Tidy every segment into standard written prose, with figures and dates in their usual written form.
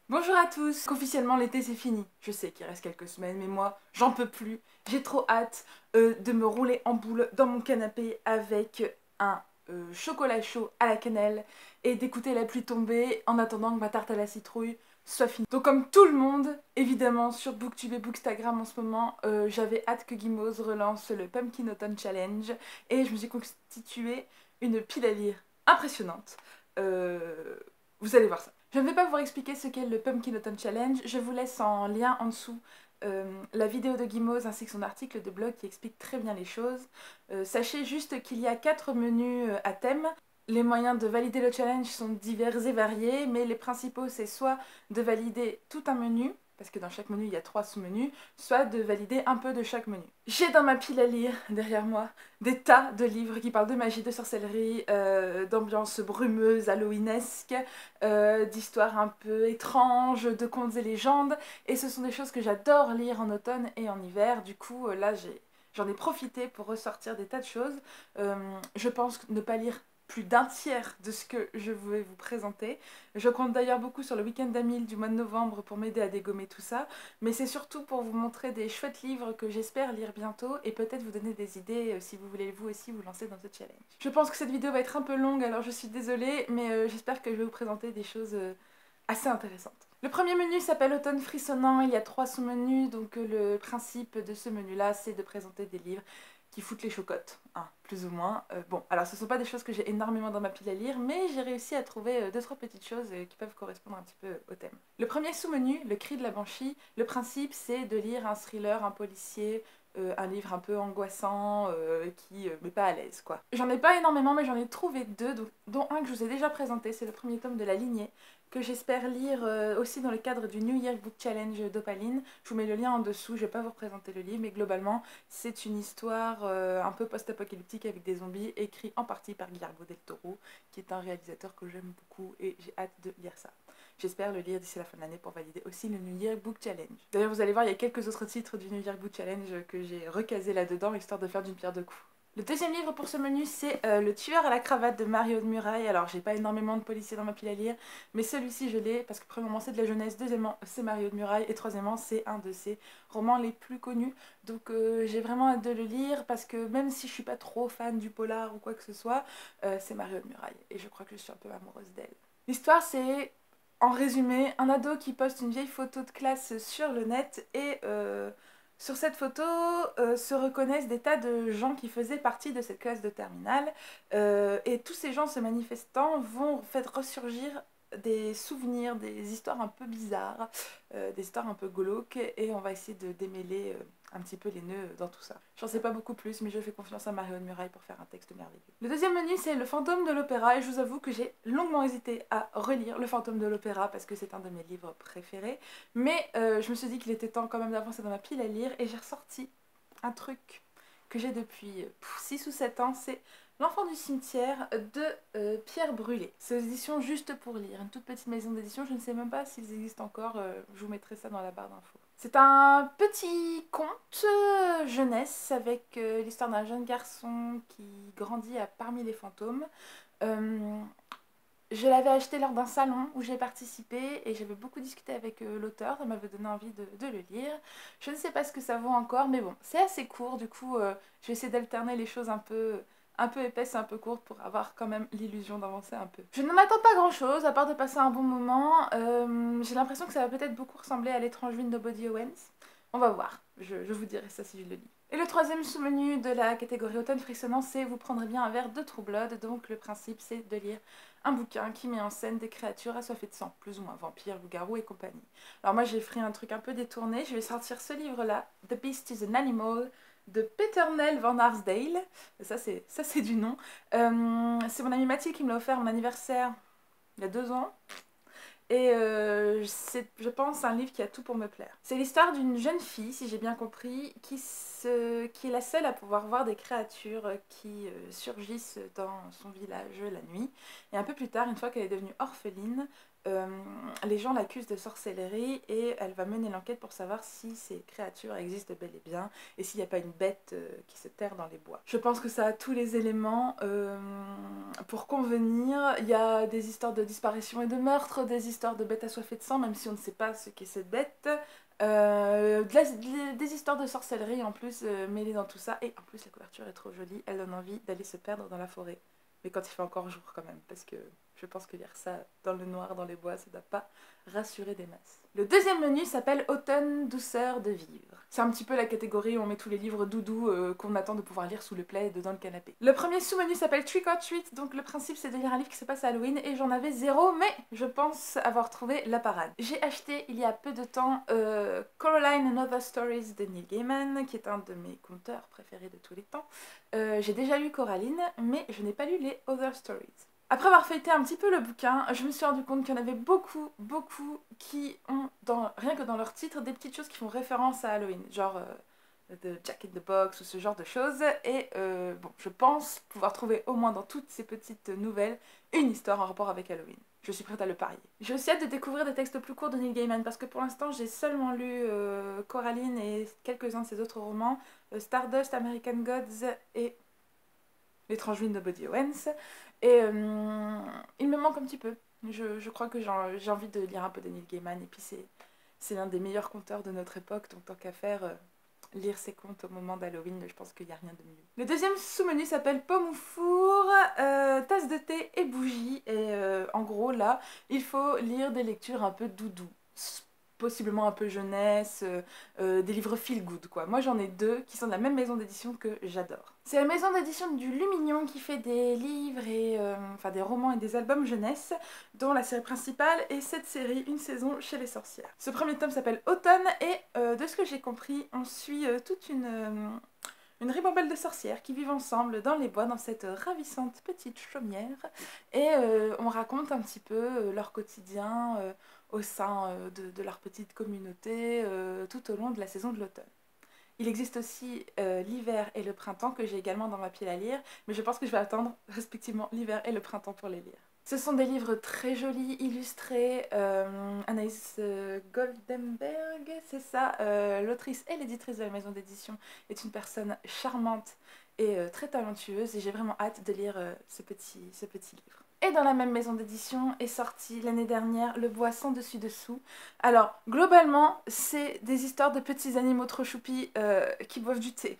Bonjour à tous. Officiellement l'été c'est fini. Je sais qu'il reste quelques semaines mais moi j'en peux plus. J'ai trop hâte de me rouler en boule dans mon canapé avec un chocolat chaud à la cannelle et d'écouter la pluie tomber en attendant que ma tarte à la citrouille soit finie. Donc comme tout le monde, évidemment sur Booktube et Bookstagram en ce moment, j'avais hâte que Gimose relance le Pumpkin Autumn Challenge et je me suis constitué une pile à lire impressionnante. Vous allez voir ça. Je ne vais pas vous expliquer ce qu'est le Pumpkin Autumn Challenge, je vous laisse en lien en dessous la vidéo de Gimose ainsi que son article de blog qui explique très bien les choses. Sachez juste qu'il y a 4 menus à thème. Les moyens de valider le challenge sont divers et variés, mais les principaux c'est soit de valider tout un menu, parce que dans chaque menu il y a 3 sous-menus, soit de valider un peu de chaque menu. J'ai dans ma pile à lire, derrière moi, des tas de livres qui parlent de magie, de sorcellerie, d'ambiance brumeuse, halloweenesque, d'histoires un peu étranges, de contes et légendes, et ce sont des choses que j'adore lire en automne et en hiver. Du coup, là, j'en ai profité pour ressortir des tas de choses. Je pense ne pas lire plus d'un tiers de ce que je vais vous présenter. Je compte d'ailleurs beaucoup sur le week-end d'Amil du mois de novembre pour m'aider à dégommer tout ça, mais c'est surtout pour vous montrer des chouettes livres que j'espère lire bientôt et peut-être vous donner des idées si vous voulez vous aussi vous lancer dans ce challenge. Je pense que cette vidéo va être un peu longue, alors je suis désolée, mais j'espère que je vais vous présenter des choses assez intéressantes. Le premier menu s'appelle Automne frissonnant, il y a 3 sous-menus, donc le principe de ce menu-là, c'est de présenter des livres qui foutent les chocottes, hein, plus ou moins. Bon, alors ce ne sont pas des choses que j'ai énormément dans ma pile à lire, mais j'ai réussi à trouver 2-3 petites choses qui peuvent correspondre un petit peu au thème. Le premier sous-menu, Le Cri de la Banshee, le principe c'est de lire un thriller, un policier, un livre un peu angoissant qui met pas à l'aise quoi. J'en ai pas énormément mais j'en ai trouvé 2, dont un que je vous ai déjà présenté, c'est le premier tome de La Lignée, que j'espère lire aussi dans le cadre du New Year Book Challenge d'Opaline. Je vous mets le lien en dessous, je vais pas vous représenter le livre, mais globalement c'est une histoire un peu post-apocalyptique avec des zombies, écrit en partie par Guillermo del Toro, qui est un réalisateur que j'aime beaucoup et j'ai hâte de lire ça. J'espère le lire d'ici la fin de l'année pour valider aussi le New Year Book Challenge. D'ailleurs vous allez voir, il y a quelques autres titres du New Year Book Challenge que j'ai recasés là-dedans, histoire de faire d'une pierre deux coups. Le deuxième livre pour ce menu, c'est Le tueur à la cravate de Mario de Muraille. Alors, j'ai pas énormément de policiers dans ma pile à lire, mais celui-ci, je l'ai parce que, premièrement, c'est de la jeunesse, deuxièmement, c'est Mario de Muraille, et troisièmement, c'est un de ses romans les plus connus. Donc, j'ai vraiment hâte de le lire parce que, même si je suis pas trop fan du polar ou quoi que ce soit, c'est Mario de Muraille, et je crois que je suis un peu amoureuse d'elle. L'histoire, c'est, en résumé, un ado qui poste une vieille photo de classe sur le net et sur cette photo se reconnaissent des tas de gens qui faisaient partie de cette classe de terminale et tous ces gens se manifestant vont faire ressurgir des souvenirs, des histoires un peu bizarres, des histoires un peu glauques et on va essayer de démêler un petit peu les nœuds dans tout ça. J'en sais pas beaucoup plus mais je fais confiance à Marion Muraille pour faire un texte merveilleux. Le deuxième menu c'est Le Fantôme de l'Opéra et je vous avoue que j'ai longuement hésité à relire Le Fantôme de l'Opéra parce que c'est un de mes livres préférés, mais je me suis dit qu'il était temps quand même d'avancer dans ma pile à lire et j'ai ressorti un truc que j'ai depuis 6 ou 7 ans, c'est L'Enfant du cimetière de Pierre Brûlé. C'est aux éditions Juste pour lire, une toute petite maison d'édition, je ne sais même pas s'ils existent encore, je vous mettrai ça dans la barre d'infos. C'est un petit conte jeunesse avec l'histoire d'un jeune garçon qui grandit parmi les fantômes. Euh, je l'avais acheté lors d'un salon où j'ai participé et j'avais beaucoup discuté avec l'auteur, ça m'avait donné envie de le lire. Je ne sais pas ce que ça vaut encore, mais bon, c'est assez court, du coup je vais essayer d'alterner les choses un peu épaisses et un peu courtes pour avoir quand même l'illusion d'avancer un peu. Je ne m'attends pas grand chose, à part de passer un bon moment. J'ai l'impression que ça va peut-être beaucoup ressembler à L'étrange vie de Nobody Owens. On va voir, je vous dirai ça si je le lis. Et le troisième sous-menu de la catégorie automne frissonnant, c'est Vous prendrez bien un verre de True Blood. Donc le principe c'est de lire un bouquin qui met en scène des créatures assoiffées de sang, plus ou moins vampires, loups-garous et compagnie. Alors moi j'ai pris un truc un peu détourné, je vais sortir ce livre-là, The Beast is an Animal, de Peternell Van Arsdale. Ça c'est du nom. C'est mon amie Mathilde qui me l'a offert à mon anniversaire il y a 2 ans. Et c'est, je pense, un livre qui a tout pour me plaire. C'est l'histoire d'une jeune fille, si j'ai bien compris, qui est la seule à pouvoir voir des créatures qui surgissent dans son village la nuit. Et un peu plus tard, une fois qu'elle est devenue orpheline, les gens l'accusent de sorcellerie et elle va mener l'enquête pour savoir si ces créatures existent bel et bien et s'il n'y a pas une bête qui se terre dans les bois. Je pense que ça a tous les éléments pour convenir. Il y a des histoires de disparition et de meurtre, des histoires de bêtes assoiffées de sang, même si on ne sait pas ce qu'est cette bête. Des histoires de sorcellerie en plus mêlées dans tout ça, et en plus la couverture est trop jolie, elle donne envie d'aller se perdre dans la forêt, mais quand il fait encore jour quand même, parce que je pense que lire ça dans le noir, dans les bois, ça ne doit pas rassurer des masses. Le deuxième menu s'appelle Automne, douceur de vivre. C'est un petit peu la catégorie où on met tous les livres doudous qu'on attend de pouvoir lire sous le plaid dans le canapé. Le premier sous-menu s'appelle Trick or Treat, donc le principe c'est de lire un livre qui se passe à Halloween, et j'en avais 0, mais je pense avoir trouvé la parade. J'ai acheté il y a peu de temps Coraline and Other Stories de Neil Gaiman, qui est un de mes conteurs préférés de tous les temps. J'ai déjà lu Coraline, mais je n'ai pas lu les Other Stories. Après avoir feuilleté un petit peu le bouquin, je me suis rendu compte qu'il y en avait beaucoup qui ont, rien que dans leur titre, des petites choses qui font référence à Halloween, genre de Jack in the Box ou ce genre de choses, et bon, je pense pouvoir trouver au moins dans toutes ces petites nouvelles une histoire en rapport avec Halloween. Je suis prête à le parier. J'ai aussi hâte de découvrir des textes plus courts de Neil Gaiman, parce que pour l'instant j'ai seulement lu Coraline et quelques-uns de ses autres romans, Stardust, American Gods et L'étrange vie de Nobody Owens, et il me manque un petit peu. Je crois que j'ai envie de lire un peu de Neil Gaiman, et puis c'est l'un des meilleurs conteurs de notre époque, donc tant qu'à faire, lire ses contes au moment d'Halloween, je pense qu'il n'y a rien de mieux. Le deuxième sous-menu s'appelle Pomme ou four, tasse de thé et bougie, et en gros là, il faut lire des lectures un peu doudou. Possiblement un peu jeunesse, des livres feel good quoi. Moi j'en ai 2 qui sont de la même maison d'édition que j'adore. C'est la maison d'édition du Lumignon qui fait des livres et enfin des romans et des albums jeunesse, dont la série principale est cette série Une saison chez les sorcières. Ce premier tome s'appelle Automne et de ce que j'ai compris, on suit toute une ribambelle de sorcières qui vivent ensemble dans les bois dans cette ravissante petite chaumière, et on raconte un petit peu leur quotidien au sein de leur petite communauté tout au long de la saison de l'automne. Il existe aussi l'hiver et le printemps que j'ai également dans ma pile à lire, mais je pense que je vais attendre respectivement l'hiver et le printemps pour les lire. Ce sont des livres très jolis, illustrés. Anaïs Goldenberg, c'est ça, l'autrice et l'éditrice de la maison d'édition, est une personne charmante et très talentueuse, et j'ai vraiment hâte de lire ce petit livre. Et dans la même maison d'édition est sorti l'année dernière Le Bois sans dessus-dessous. Alors, globalement, c'est des histoires de petits animaux trop choupis qui boivent du thé.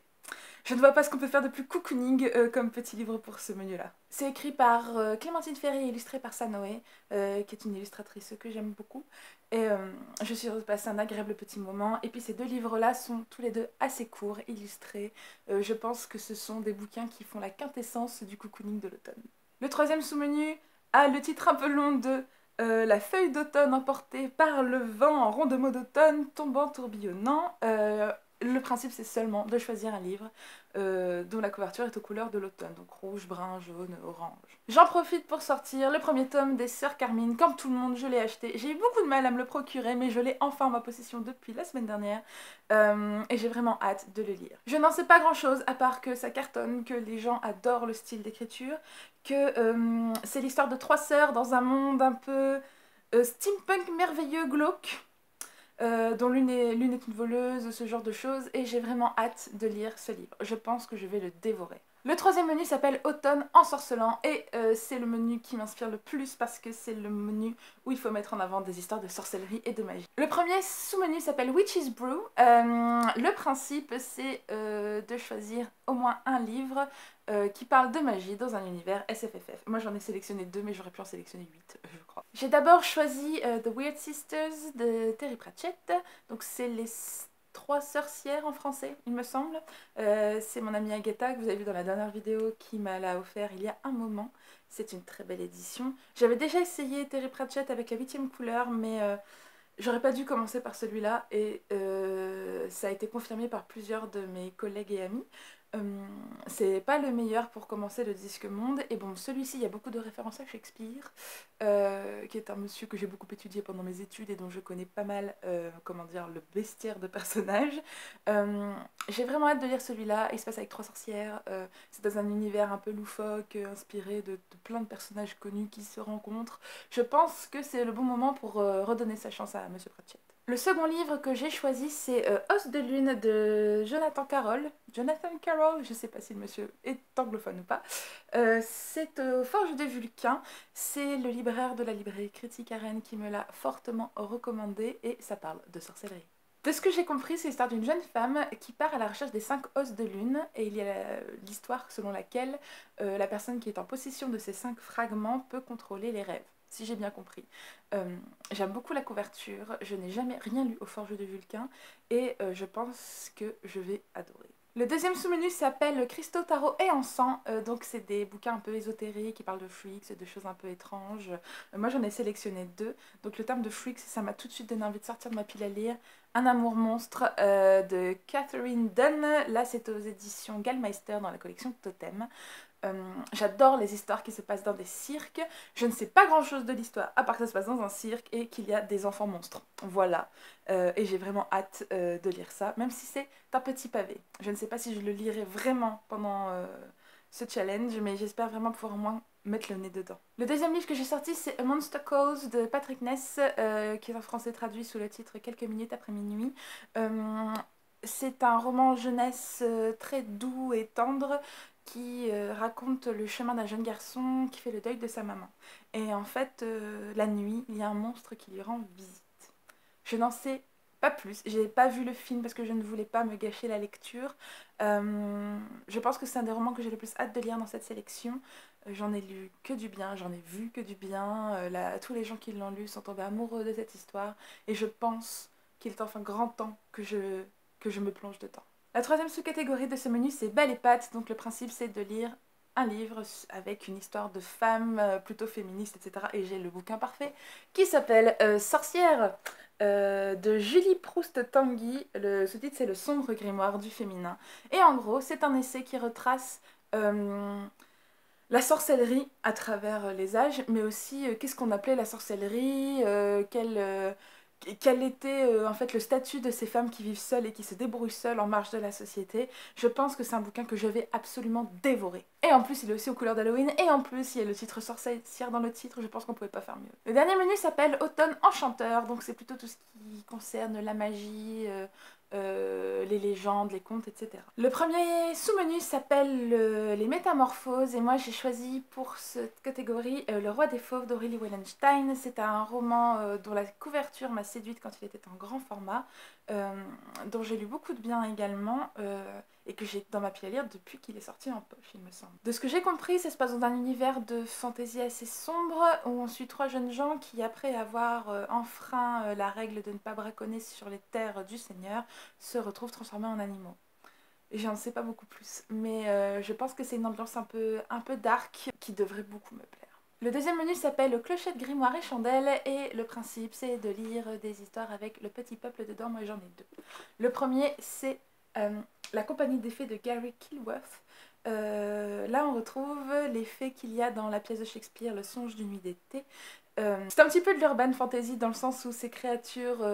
Je ne vois pas ce qu'on peut faire de plus cocooning comme petit livre pour ce menu-là. C'est écrit par Clémentine Ferry et illustré par Sanoé, qui est une illustratrice que j'aime beaucoup. Et je suis heureuse de passer un agréable petit moment. Et puis ces 2 livres-là sont tous les 2 assez courts, illustrés. Je pense que ce sont des bouquins qui font la quintessence du cocooning de l'automne. Le troisième sous-menu a le titre un peu long de La feuille d'automne emportée par le vent en rond de mots d'automne tombant tourbillonnant. Le principe c'est seulement de choisir un livre dont la couverture est aux couleurs de l'automne, donc rouge, brun, jaune, orange. J'en profite pour sortir le premier tome des Sœurs Carmine, comme tout le monde je l'ai acheté. J'ai eu beaucoup de mal à me le procurer, mais je l'ai enfin en ma possession depuis la semaine dernière, et j'ai vraiment hâte de le lire. Je n'en sais pas grand chose à part que ça cartonne, que les gens adorent le style d'écriture, que c'est l'histoire de 3 sœurs dans un monde un peu steampunk merveilleux, glauque, dont l'une est une voleuse, ce genre de choses, et j'ai vraiment hâte de lire ce livre. Je pense que je vais le dévorer. Le troisième menu s'appelle Automne ensorcelant, et c'est le menu qui m'inspire le plus parce que c'est le menu où il faut mettre en avant des histoires de sorcellerie et de magie. Le premier sous-menu s'appelle Witch's Brew. Le principe c'est de choisir au moins un livre qui parle de magie dans un univers SFFF. Moi j'en ai sélectionné 2, mais j'aurais pu en sélectionner 8, je crois. J'ai d'abord choisi The Weird Sisters de Terry Pratchett, donc c'est les 3 sorcières en français, il me semble. C'est mon amie Agatha, que vous avez vu dans la dernière vidéo, qui m'a l'a offert il y a un moment. C'est une très belle édition. J'avais déjà essayé Terry Pratchett avec la 8e couleur, mais j'aurais pas dû commencer par celui-là, et ça a été confirmé par plusieurs de mes collègues et amis. C'est pas le meilleur pour commencer le Disque Monde. Et bon, celui-ci, il y a beaucoup de références à Shakespeare, qui est un monsieur que j'ai beaucoup étudié pendant mes études et dont je connais pas mal, comment dire, le bestiaire de personnages. J'ai vraiment hâte de lire celui-là. Il se passe avec 3 sorcières. C'est dans un univers un peu loufoque, inspiré de plein de personnages connus qui se rencontrent. Je pense que c'est le bon moment pour redonner sa chance à Monsieur Pratchett. Le second livre que j'ai choisi, c'est Os de Lune de Jonathan Carroll. Jonathan Carroll, je sais pas si le monsieur est anglophone ou pas. C'est Forge de Vulcain. C'est le libraire de la librairie Critique à Rennes qui me l'a fortement recommandé et ça parle de sorcellerie. De ce que j'ai compris, c'est l'histoire d'une jeune femme qui part à la recherche des 5 os de lune et il y a l'histoire selon laquelle la personne qui est en possession de ces 5 fragments peut contrôler les rêves. Si j'ai bien compris. J'aime beaucoup la couverture, je n'ai jamais rien lu au Forge de Vulcain et je pense que je vais adorer. Le deuxième sous-menu s'appelle Cristaux, Tarot et Encens, donc c'est des bouquins un peu ésotériques qui parlent de freaks, de choses un peu étranges. Moi j'en ai sélectionné 2, donc le terme de freaks ça m'a tout de suite donné envie de sortir de ma pile à lire. Un amour monstre de Catherine Dunn, là c'est aux éditions Gallmeister dans la collection Totem. J'adore les histoires qui se passent dans des cirques. Je ne sais pas grand chose de l'histoire, à part que ça se passe dans un cirque et qu'il y a des enfants monstres. Voilà. Et j'ai vraiment hâte de lire ça, même si c'est un petit pavé. Je ne sais pas si je le lirai vraiment pendant ce challenge, mais j'espère vraiment pouvoir au moins mettre le nez dedans. Le deuxième livre que j'ai sorti, c'est A Monster Calls de Patrick Ness, qui est en français traduit sous le titre Quelques minutes après minuit. C'est un roman jeunesse très doux et tendre qui raconte le chemin d'un jeune garçon qui fait le deuil de sa maman. Et en fait, la nuit, il y a un monstre qui lui rend visite. Je n'en sais pas plus. J'ai pas vu le film parce que je ne voulais pas me gâcher la lecture. Je pense que c'est un des romans que j'ai le plus hâte de lire dans cette sélection. J'en ai lu que du bien, j'en ai vu que du bien. Tous les gens qui l'ont lu sont tombés amoureux de cette histoire. Et je pense qu'il est enfin grand temps que je me plonge dedans. La troisième sous-catégorie de ce menu, c'est Belle et Pâte. Donc le principe, c'est de lire un livre avec une histoire de femme plutôt féministe, etc. Et j'ai le bouquin parfait qui s'appelle Sorcière de Julie Proust-Tanguy. Ce titre, c'est Le sombre grimoire du féminin. Et en gros, c'est un essai qui retrace la sorcellerie à travers les âges, mais aussi qu'est-ce qu'on appelait la sorcellerie, quel était en fait le statut de ces femmes qui vivent seules et qui se débrouillent seules en marge de la société. Je pense que c'est un bouquin que je vais absolument dévorer. Et en plus il est aussi aux couleurs d'Halloween, et en plus il y a le titre sorcière dans le titre, je pense qu'on pouvait pas faire mieux. Le dernier menu s'appelle Automne Enchanteur, donc c'est plutôt tout ce qui concerne la magie, les légendes, les contes, etc. Le premier sous-menu s'appelle les Métamorphoses et moi j'ai choisi pour cette catégorie Le Roi des Fauves d'Aurélie Wallenstein. C'est un roman dont la couverture m'a séduite quand il était en grand format, dont j'ai lu beaucoup de bien également et que j'ai dans ma pile à lire depuis qu'il est sorti en poche, il me semble. De ce que j'ai compris, ça se passe dans un univers de fantaisie assez sombre où on suit 3 jeunes gens qui, après avoir enfreint la règle de ne pas braconner sur les terres du Seigneur, se retrouvent transformés en animaux. Et j'en sais pas beaucoup plus, mais je pense que c'est une ambiance un peu dark qui devrait beaucoup me plaire. Le deuxième menu s'appelle Clochette, Grimoire et Chandelle et le principe c'est de lire des histoires avec le petit peuple dedans, moi j'en ai 2. Le premier c'est La compagnie des fées de Gary Kilworth. Là on retrouve les fées qu'il y a dans la pièce de Shakespeare Le Songe d'une nuit d'été. C'est un petit peu de l'urban fantasy dans le sens où ces créatures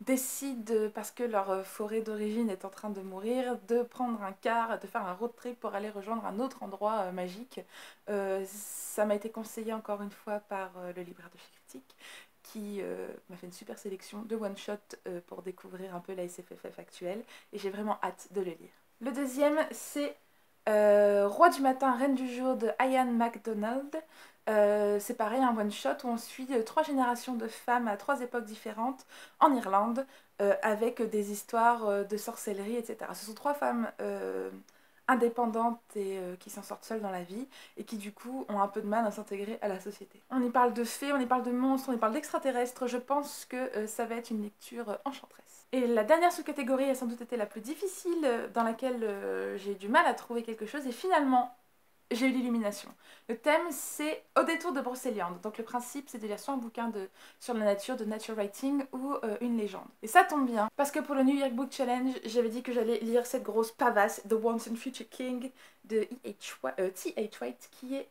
décident, parce que leur forêt d'origine est en train de mourir, de prendre un car, de faire un road trip pour aller rejoindre un autre endroit magique. Ça m'a été conseillé encore une fois par le libraire de chez Critique, qui m'a fait une super sélection de one-shot pour découvrir un peu la SFFF actuelle, et j'ai vraiment hâte de le lire. Le deuxième, c'est Roi du matin, Reine du jour de Ian MacDonald. C'est pareil, un one-shot où on suit 3 générations de femmes à 3 époques différentes en Irlande avec des histoires de sorcellerie, etc. Ce sont 3 femmes indépendantes et qui s'en sortent seules dans la vie et qui du coup ont un peu de mal à s'intégrer à la société. On y parle de fées, on y parle de monstres, on y parle d'extraterrestres. Je pense que ça va être une lecture enchanteresse. Et la dernière sous-catégorie a sans doute été la plus difficile, dans laquelle j'ai eu du mal à trouver quelque chose, et finalement j'ai eu l'illumination. Le thème, c'est Au détour de Brocéliande. Donc le principe, c'est de lire soit un bouquin sur la nature, de nature writing, ou une légende. Et ça tombe bien, parce que pour le New York Book Challenge, j'avais dit que j'allais lire cette grosse pavasse, The Once and Future King, de T.H. White, qui est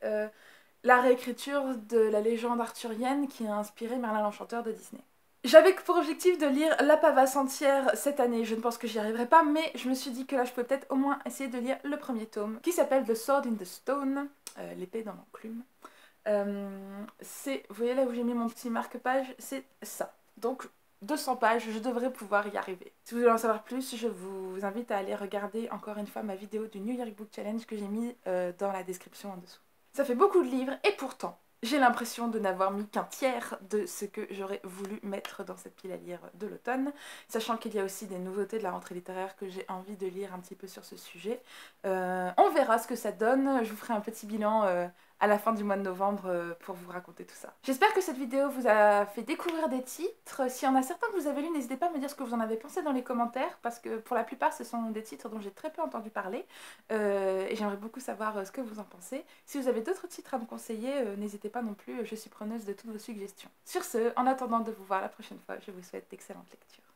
la réécriture de la légende arthurienne qui a inspiré Merlin l'Enchanteur de Disney. J'avais pour objectif de lire la pavasse entière cette année, je ne pense que j'y arriverai pas, mais je me suis dit que là je peux peut-être au moins essayer de lire le premier tome, qui s'appelle The Sword in the Stone, l'épée dans l'enclume. Vous voyez là où j'ai mis mon petit marque-page, c'est ça. Donc 200 pages, je devrais pouvoir y arriver. Si vous voulez en savoir plus, je vous invite à aller regarder encore une fois ma vidéo du New York Book Challenge que j'ai mis dans la description en dessous. Ça fait beaucoup de livres et pourtant, j'ai l'impression de n'avoir mis qu'un tiers de ce que j'aurais voulu mettre dans cette pile à lire de l'automne, sachant qu'il y a aussi des nouveautés de la rentrée littéraire que j'ai envie de lire un petit peu sur ce sujet. On verra ce que ça donne, je vous ferai un petit bilan à la fin du mois de novembre pour vous raconter tout ça. J'espère que cette vidéo vous a fait découvrir des titres. S'il y en a certains que vous avez lus, n'hésitez pas à me dire ce que vous en avez pensé dans les commentaires, parce que pour la plupart ce sont des titres dont j'ai très peu entendu parler, et j'aimerais beaucoup savoir ce que vous en pensez. Si vous avez d'autres titres à me conseiller, n'hésitez pas non plus, je suis preneuse de toutes vos suggestions. Sur ce, en attendant de vous voir la prochaine fois, je vous souhaite d'excellentes lectures.